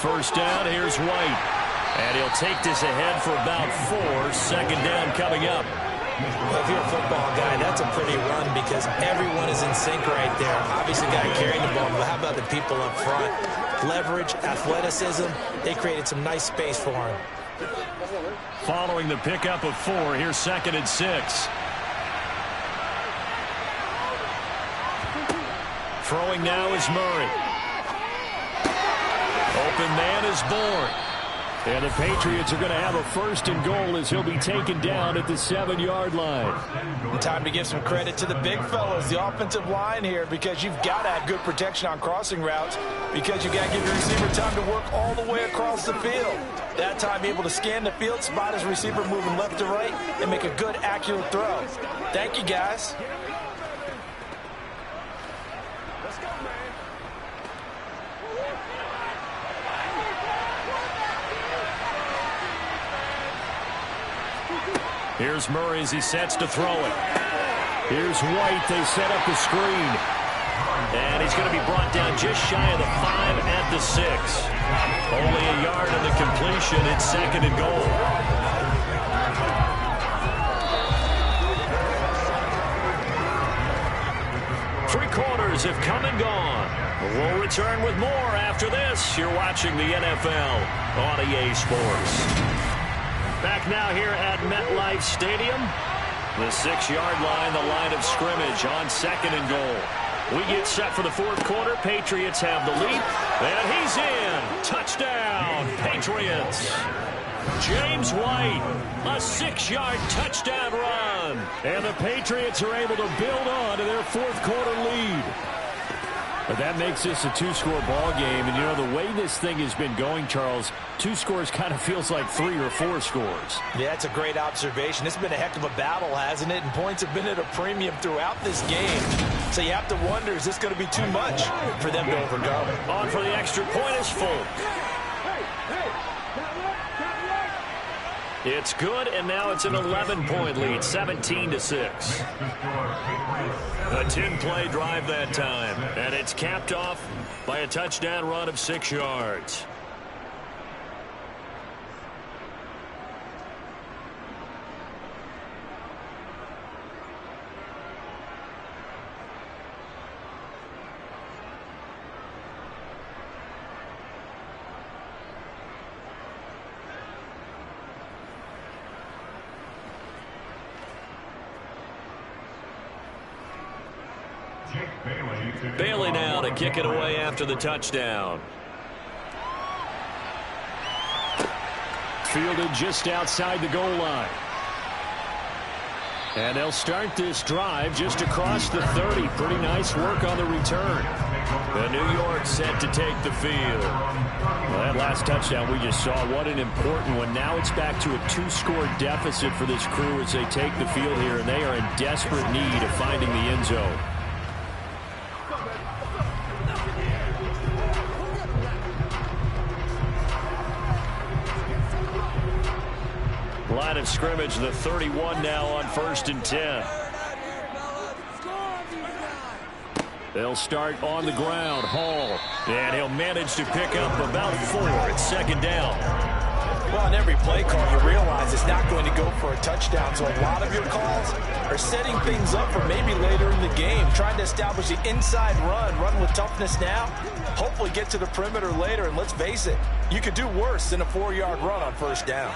First down, here's White. And he'll take this ahead for about 4. 2nd down coming up. Well, if you're a football guy, that's a pretty run because everyone is in sync right there. Obviously, the guy carrying the ball, but how about the people up front? Leverage, athleticism, they created some nice space for him. Following the pickup of 4, here's 2nd and 6. Throwing now is Murray. Open man is born. And the Patriots are going to have a 1st and goal as he'll be taken down at the 7-yard line. And time to give some credit to the big fellas, the offensive line here, because you've got to have good protection on crossing routes because you've got to give your receiver time to work all the way across the field. That time able to scan the field, spot his receiver moving left to right, and make a good, accurate throw. Thank you, guys. Here's Murray as he sets to throw it. Here's White. They set up the screen. And he's going to be brought down just shy of the 5 at the 6. Only a yard on the completion. It's 2nd and goal. Three quarters have come and gone. We'll return with more after this. You're watching the NFL on EA Sports. Back now here at MetLife Stadium. The 6-yard line, the line of scrimmage on 2nd and goal. We get set for the 4th quarter. Patriots have the lead. And he's in. Touchdown, Patriots. James White, a 6-yard touchdown run. And the Patriots are able to build on to their 4th quarter lead. But that makes this a 2-score ball game. And, you know, the way this thing has been going, Charles, 2 scores kind of feels like 3 or 4 scores. Yeah, that's a great observation. It's been a heck of a battle, hasn't it? And points have been at a premium throughout this game. So you have to wonder, is this going to be too much for them to overcome? On for the extra point is Folk. It's good, and now it's an 11-point lead, 17-6. A 10-play drive that time, and it's capped off by a touchdown run of 6 yards. Bailey now to kick it away after the touchdown. Fielded just outside the goal line. And they'll start this drive just across the 30. Pretty nice work on the return. The New York set to take the field. Well, that last touchdown we just saw, what an important one. Now it's back to a 2-score deficit for this crew as they take the field here, and they are in desperate need of finding the end zone. Line of scrimmage, the 31 now on 1st and 10. They'll start on the ground. Hall. And he'll manage to pick up about 4. It's 2nd down. Well, in every play call, you realize it's not going to go for a touchdown. So a lot of your calls are setting things up for maybe later in the game, trying to establish the inside run with toughness now, hopefully get to the perimeter later. And let's face it, you could do worse than a 4-yard run on 1st down.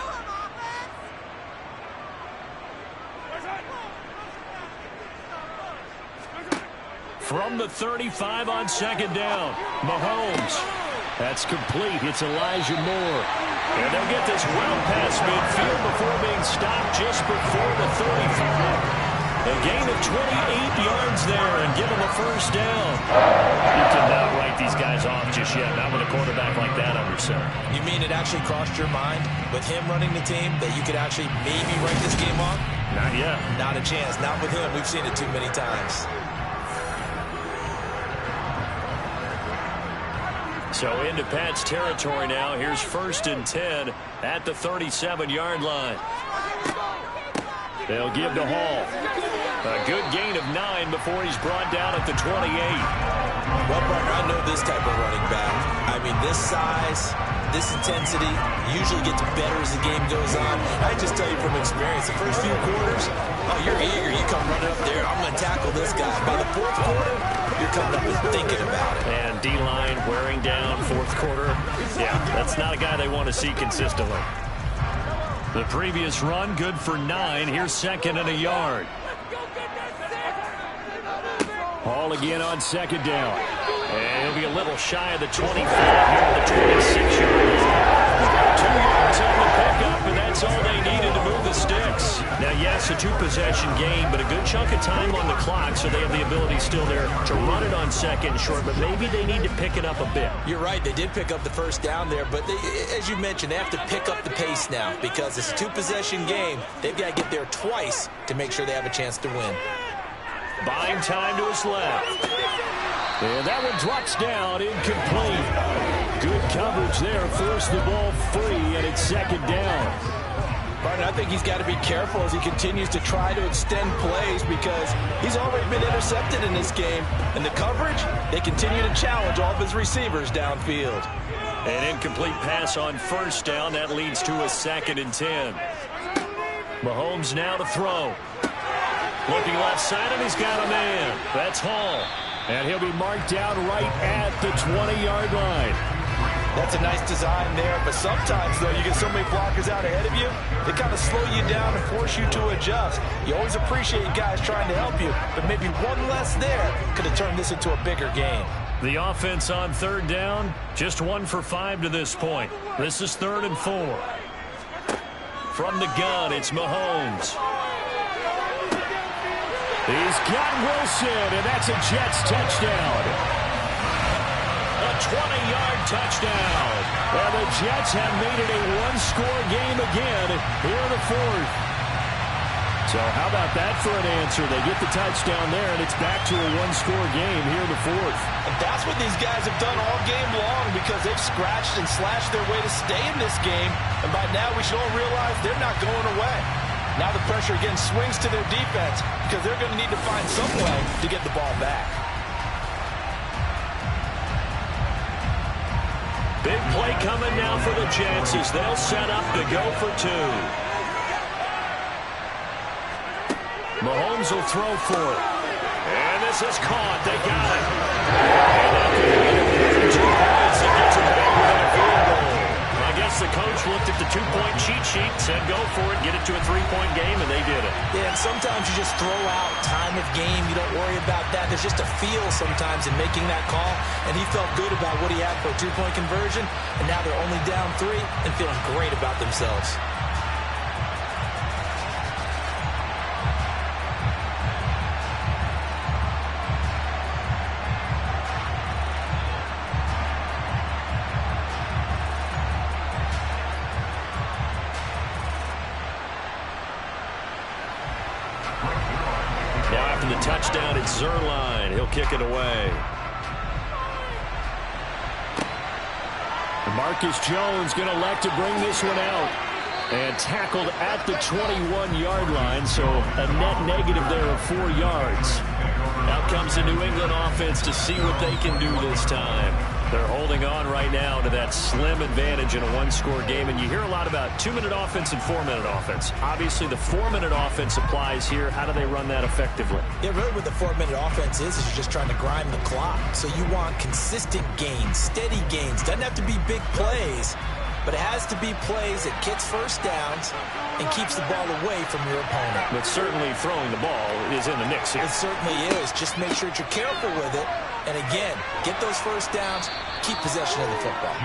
From the 35 on 2nd down, Mahomes. That's complete. It's Elijah Moore. And they'll get this well past midfield before being stopped just before the 35. A gain of 28 yards there and give them a 1st down. You cannot write these guys off just yet. Not with a quarterback like that under center. You mean it actually crossed your mind with him running the team that you could actually maybe write this game off? Not yet. Not a chance. Not with him. We've seen it too many times. So into Pat's territory now. Here's 1st and 10 at the 37-yard line. They'll give to Hall. A good gain of 9 before he's brought down at the 28. Well, partner, I know this type of running back. I mean, this size, this intensity usually gets better as the game goes on. I just tell you from experience, the first few quarters, oh, you're eager. You come running up there. I'm going to tackle this guy. By the 4th quarter, you're coming up and thinking about it. And D-line wearing down 4th quarter. Yeah, that's not a guy they want to see consistently. The previous run, good for 9. Here's 2nd and a yard. Hall again on 2nd down. And he'll be a little shy of the 25 here at the 26-yard line. 2 yards on the pickup, and that's all they needed to move the sticks. Now, yes, a 2-possession game, but a good chunk of time on the clock, so they have the ability still there to run it on 2nd and short, but maybe they need to pick it up a bit. You're right. They did pick up the 1st down there, but they, as you mentioned, they have to pick up the pace now because it's a 2-possession game. They've got to get there twice to make sure they have a chance to win. Buying time to his left. And that one drops down, incomplete. Good coverage there, forced the ball free, and it's 2nd down. Martin, I think he's got to be careful as he continues to try to extend plays because he's already been intercepted in this game. And the coverage, they continue to challenge all of his receivers downfield. An incomplete pass on 1st down. That leads to a 2nd and 10. Mahomes now to throw. Looking left side, and he's got a man. That's Hall. And he'll be marked down right at the 20-yard line. That's a nice design there, but sometimes, though, you get so many blockers out ahead of you, they kind of slow you down and force you to adjust. You always appreciate guys trying to help you, but maybe one less there could have turned this into a bigger game. The offense on 3rd down, just 1 for 5 to this point. This is 3rd and 4. From the gun, it's Mahomes. He's got Wilson, and that's a Jets touchdown. A 20-yard touchdown. And the Jets have made it a 1-score game again here in the 4th. So how about that for an answer? They get the touchdown there, and it's back to a 1-score game here in the 4th. And that's what these guys have done all game long because they've scratched and slashed their way to stay in this game. And by now we should all realize they're not going away. Now the pressure again swings to their defense because they're going to need to find some way to get the ball back. Big play coming now for the Jets as they'll set up to go for 2. Mahomes will throw for it. And this is caught. They got it. And that could be 2 points. It gets it back within a field goal. I guess guess the coach looked at the two-point cheat sheet, said go for it, get it to a three-point game, and they did it. Yeah, and sometimes you just throw out time of game. You don't worry about that. There's just a feel sometimes in making that call, and he felt good about what he had for a two-point conversion, and now they're only down 3 and feeling great about themselves. Now after the touchdown, it's Zerline. He'll kick it away. Marcus Jones going to elect to bring this one out. And tackled at the 21-yard line, so a net negative there of 4 yards. Out comes the New England offense to see what they can do this time. They're holding on right now to that slim advantage in a one-score game, and you hear a lot about 2-minute offense and 4-minute offense. Obviously, the 4-minute offense applies here. How do they run that effectively? Yeah, really what the 4-minute offense is you're just trying to grind the clock. So you want consistent gains, steady gains. Doesn't have to be big plays, but it has to be plays that gets first downs and keeps the ball away from your opponent. But certainly throwing the ball is in the mix here. It certainly is. Just make sure that you're careful with it. And again, get those first downs, keep possession of the football.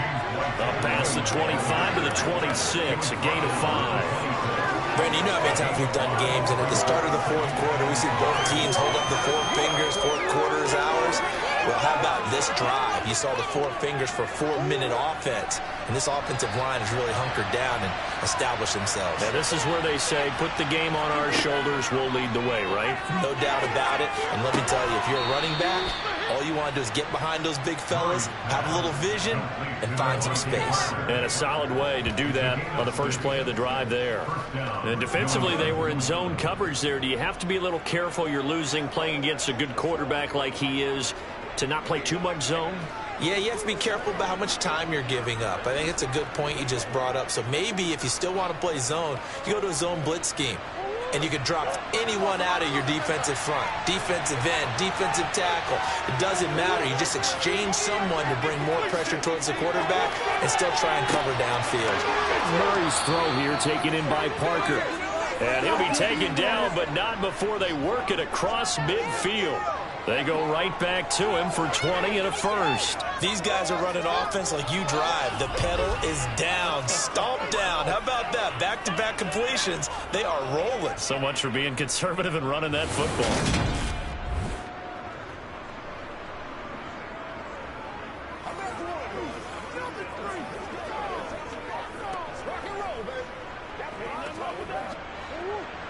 Up past the 25 to the 26, a gain of 5. Brandon, you know how many times we've done games, and at the start of the fourth quarter, we see both teams hold up the 4 fingers, fourth quarter is ours. Well, how about this drive? You saw the 4 fingers for 4-minute offense, and this offensive line has really hunkered down and established themselves. Now, this is where they say, put the game on our shoulders, we'll lead the way, right? No doubt about it, and let me tell you, if you're a running back, all you want to do is get behind those big fellas, have a little vision, and find some space. And a solid way to do that on the first play of the drive there. And defensively, they were in zone coverage there. Do you have to be a little careful you're losing playing against a good quarterback like he is to not play too much zone? Yeah, you have to be careful about how much time you're giving up. I think it's a good point you just brought up. So maybe if you still want to play zone, you go to a zone blitz scheme. And you can drop anyone out of your defensive front, defensive end, defensive tackle. It doesn't matter. You just exchange someone to bring more pressure towards the quarterback and still try and cover downfield. Murray's throw here taken in by Parker. And he'll be taken down, but not before they work it across midfield. They go right back to him for 20 and a first. These guys are running offense like you drive. The pedal is down, stomp down. How about that? Back-to-back completions. They are rolling. So much for being conservative and running that football.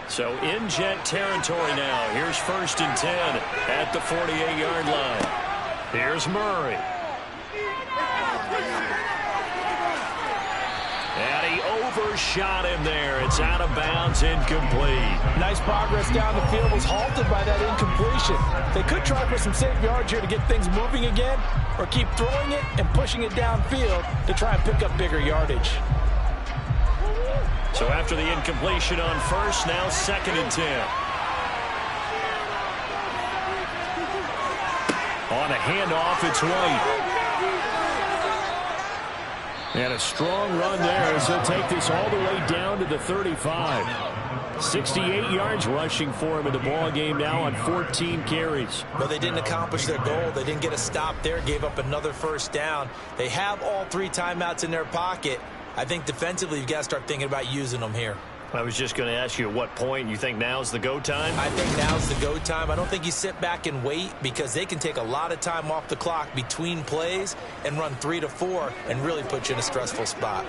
So in Jet territory now. Here's 1st and 10 at the 48-yard line. Here's Murray. And he overshot him there. It's out of bounds, incomplete. Nice progress down the field, was halted by that incompletion. They could try for some safe yards here to get things moving again, or keep throwing it and pushing it downfield to try and pick up bigger yardage. So after the incompletion on first, now 2nd and 10. On a handoff, it's White. And a strong run there as they'll take this all the way down to the 35. 68 yards rushing for him in the ball game now on 14 carries. But they didn't accomplish their goal. They didn't get a stop there, gave up another first down. They have all 3 timeouts in their pocket. I think defensively you've got to start thinking about using them here. I was just going to ask you at what point you think now's the go time? I think now's the go time. I don't think you sit back and wait, because they can take a lot of time off the clock between plays and run 3 to 4 and really put you in a stressful spot.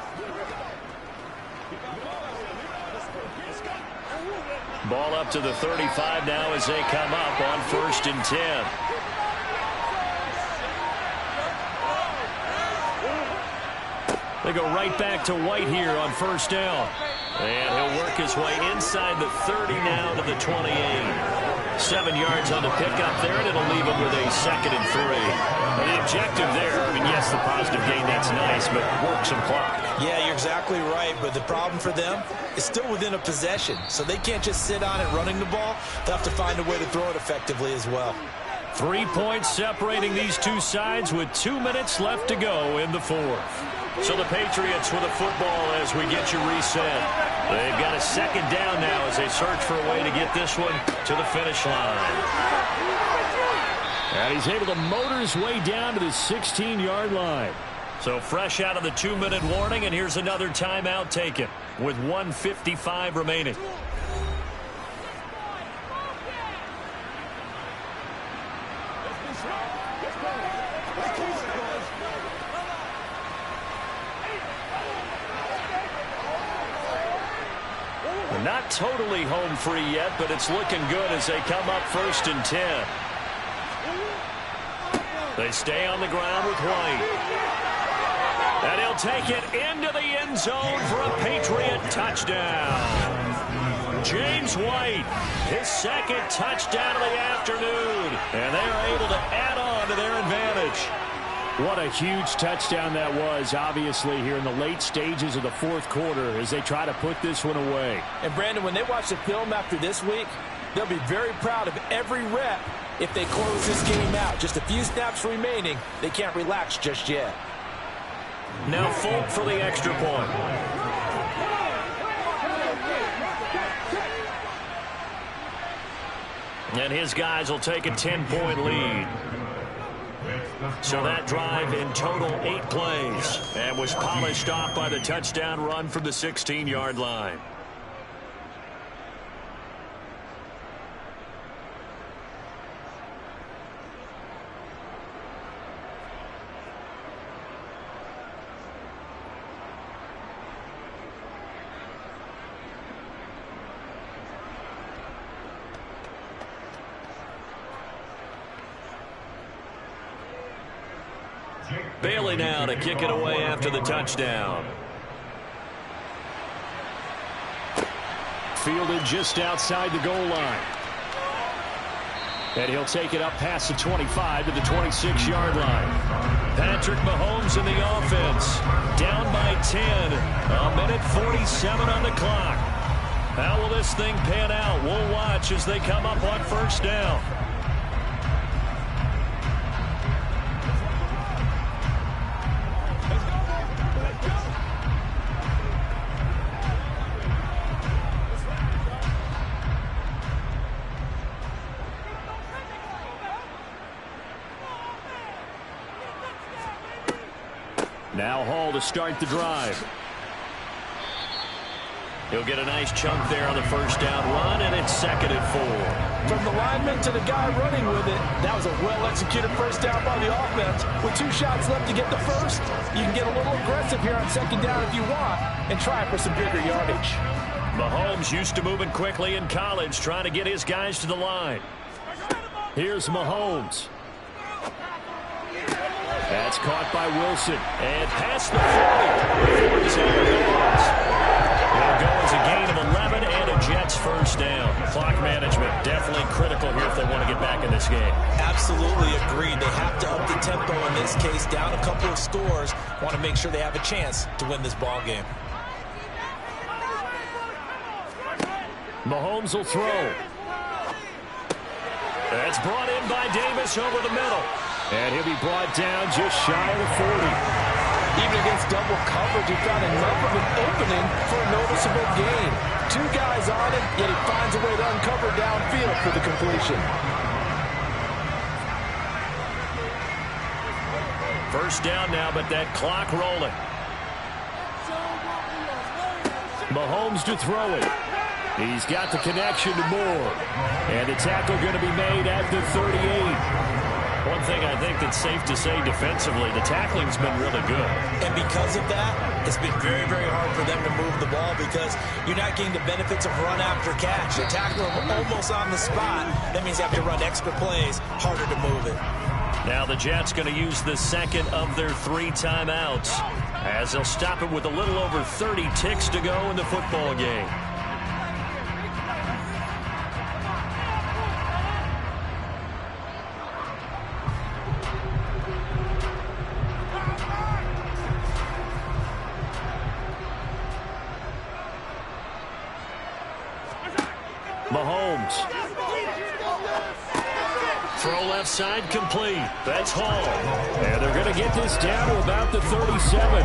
Ball up to the 35 now as they come up on 1st and 10. They go right back to White here on 1st down. And he'll work his way inside the 30 now to the 28. 7 yards on the pickup there, and it'll leave him with a 2nd and 3. And the objective there, I mean, yes, the positive gain, that's nice, but work some clock. Yeah, you're exactly right, but the problem for them is still within a possession. So they can't just sit on it running the ball. They'll have to find a way to throw it effectively as well. 3 points separating these two sides with 2 minutes left to go in the 4th. So the Patriots with a football as we get you reset. They've got a second down now as they search for a way to get this one to the finish line. And he's able to motor his way down to the 16-yard line. So fresh out of the 2-minute warning, and here's another timeout taken with 1:55 remaining. Not totally home free yet, but it's looking good as they come up 1st and 10. They stay on the ground with White. And he'll take it into the end zone for a Patriot touchdown. James White, his second touchdown of the afternoon. And they are able to add on to their advantage. What a huge touchdown that was, obviously, here in the late stages of the fourth quarter as they try to put this one away. And, Brandon, when they watch the film after this week, they'll be very proud of every rep if they close this game out. Just a few snaps remaining. They can't relax just yet. Now Folk for the extra point. And his guys will take a 10-point lead. So that drive in total 8 plays and was polished off by the touchdown run from the 16-yard line. Bailey now to kick it away after the touchdown. Fielded just outside the goal line. And he'll take it up past the 25 to the 26-yard line. Patrick Mahomes in the offense. Down by 10. A minute 47 on the clock. How will this thing pan out? We'll watch as they come up on 1st down. Now Hall to start the drive. He'll get a nice chunk there on the 1st down run, and it's 2nd and 4. From the lineman to the guy running with it, that was a well-executed 1st down by the offense. With 2 shots left to get the first, you can get a little aggressive here on 2nd down if you want and try for some bigger yardage. Mahomes used to moving quickly in college, trying to get his guys to the line. Here's Mahomes. That's caught by Wilson. And past the 40. It'll go as a gain of 11 and a Jets 1st down. Clock management definitely critical here if they want to get back in this game. Absolutely agreed. They have to up the tempo in this case. Down a couple of scores. Want to make sure they have a chance to win this ball game. Mahomes will throw. That's brought in by Davis over the middle. And he'll be brought down just shy of the 40. Even against double coverage, he found enough of an opening for a noticeable gain. 2 guys on him, yet he finds a way to uncover downfield for the completion. 1st down now, but that clock rolling. Mahomes to throw it. He's got the connection to Moore. And the tackle going to be made at the 38. One thing I think that's safe to say defensively, the tackling's been really good. And because of that, it's been very, very hard for them to move the ball because you're not getting the benefits of run after catch. They tackle them almost on the spot. That means they have to run extra plays, harder to move it. Now the Jets going to use the 2nd of their 3 timeouts as they'll stop it with a little over 30 ticks to go in the football game. Mahomes. Throw left side complete. That's Hall. And they're going to get this down to about the 37.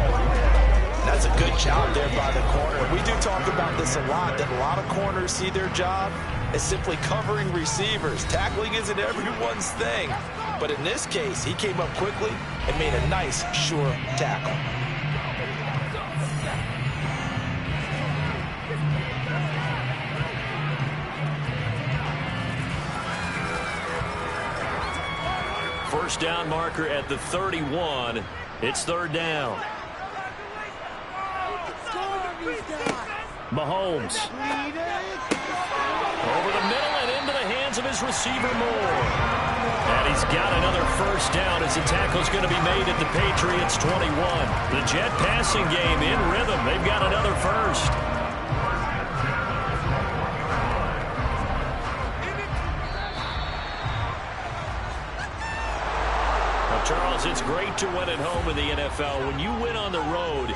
That's a good job there by the corner. We do talk about this a lot, that a lot of corners see their job as simply covering receivers. Tackling isn't everyone's thing. But in this case, he came up quickly and made a nice, sure tackle. First down marker at the 31. It's third down. Mahomes. Over the middle and into the hands of his receiver Moore. And he's got another first down as the tackle's going to be made at the Patriots 21. The Jet passing game in rhythm. They've got another first. Charles, it's great to win at home in the NFL. When you win on the road,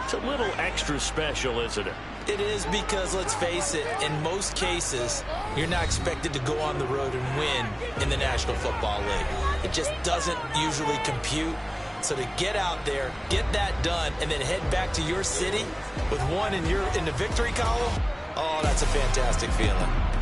it's a little extra special, isn't it? It is, because, let's face it, in most cases, you're not expected to go on the road and win in the National Football League. It just doesn't usually compute. So to get out there, get that done, and then head back to your city with one in the victory column, oh, that's a fantastic feeling.